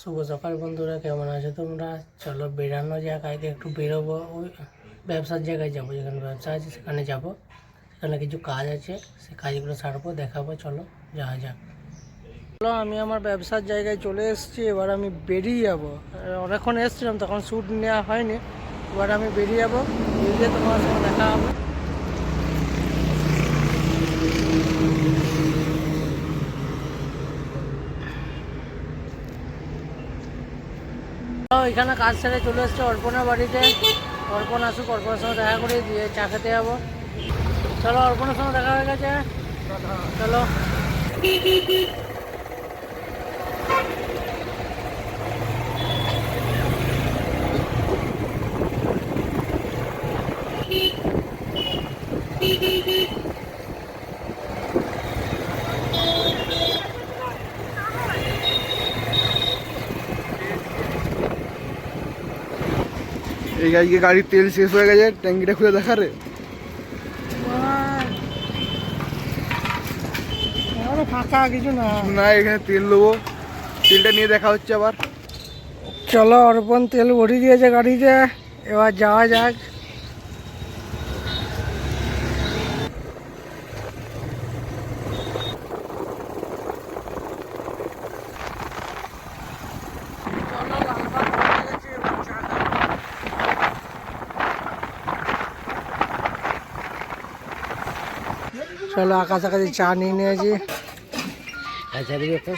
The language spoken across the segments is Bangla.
শুভ সকাল বন্ধুরা, কেমন আছো তোমরা? চলো বেরানো যাক। আজকে একটু বেরোবো, ওই ব্যবসার জায়গায় যাবো, যেখানে ব্যবসা আছে সেখানে যাব। সেখানে কিছু কাজ আছে, সে কাজগুলো সারবো, দেখাবো। চলো যাওয়া যাক। চলো, আমি আমার ব্যবসার জায়গায় চলে এসেছি। এবার আমি বেরিয়ে যাবো। অনেকক্ষণ এসেছিলাম, তখন শ্যুট নেওয়া হয়নি। এবার আমি বেরিয়ে যাবো, বেরিয়ে তোমার সঙ্গে দেখা হবে। এখানে কাজ সেরে চলে এসছে অর্পণের বাড়িতে। অর্পণ আসুক, অর্পণের সঙ্গে দেখা করে দিয়ে চা খেতে যাবো। চলো, অর্পণের সঙ্গে দেখা হয়ে গেছে, চলো। এই আজকে গাড়ির তেল শেষ হয়ে গেছে, ট্যাঙ্কিটা খুলে দেখা রে। ফাঁকা কিছু না, না এখানে তেল দেবো, তেলটা নিয়ে দেখা হচ্ছে আবার। চলো, অর্পণ তেল ভরিয়ে দিয়েছে গাড়িতে, এবার যাওয়া যাক। চলো, আকাশ আকাশে চা নিয়ে নিয়েছি,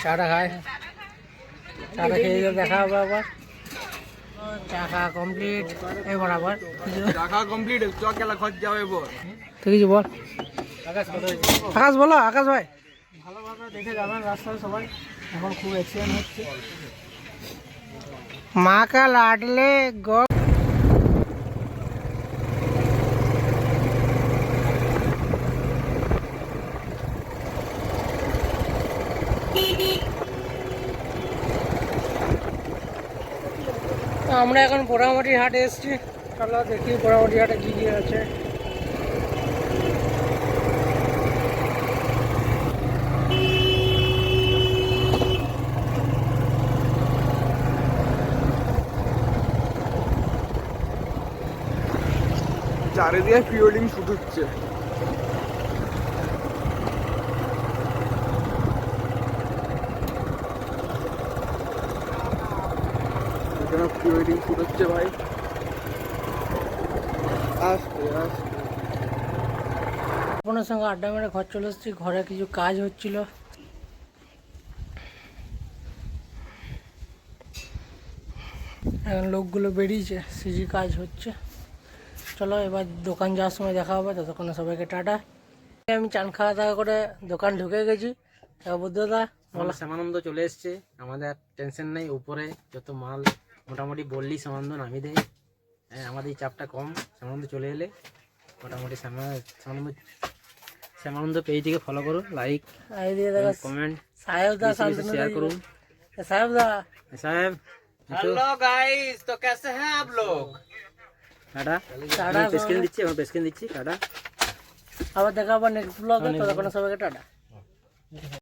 চাটা খায়। চাটা খেয়ে দেখা হবে আবার। চা খাওয়া কমপ্লিট, এই বরাবর দেখা কমপ্লিট, চ খেলা খরচ যাবে এবার। তো কিছু বল আকাশ, বলো আকাশ ভাই। ভালোভাবে দেখে যাবেন রাস্তায় সবাই, এখন খুব অ্যাক্সিডেন্ট হচ্ছে। মা কা লাডলে গো। আমরা এখন পোড়ামাটির হাটে এসেছি। চলো দেখি পোড়ামাটির হাটে কি কি আছে। চারিদিকে প্রি ওয়েডিং শুট হচ্ছে। এখানে প্রি ওয়েডিং শুট হচ্ছে ভাই। আস্তে আস্তে আপনার সঙ্গে আড্ডা মেরে ঘর চলে এসেছি। ঘরে কিছু কাজ হচ্ছিল, এখন লোকগুলো বেরিয়েছে, সিজি কাজ হচ্ছে। চলো, এবার দোকান যাওয়ার সময় দেখা হবে। ততক্ষণে সবাইকে টাটা। আমি চান খাওয়া দাওয়া করে দোকান ঢুকে গেছি। বুদ্ধদা বলা, শ্যামানন্দ চলে এসছে, আমাদের টেনশন নেই। উপরে যত মাল মোটামুটি বললি শ্যামানন্দ নামিয়ে দেয়। আমাদের এই চাপটা কম। শ্যামানন্দ চলে এলে মোটামুটি শ্যামানন্দ পেজটিকে ফলো করুন, লাইক কমেন্ট সাহেবদা শেয়ার করুন। সাহেবদা সাহেব, हेलो गाइस, तो कैसे हैं आप लोग? টাটা। টাটা। পেস্কিন দিচ্ছি, এখন পেস্কিন দিচ্ছি। টাটা। আবার দেখা হবে নেক্সট ব্লগে। ততক্ষণে সবাইকে টাটা।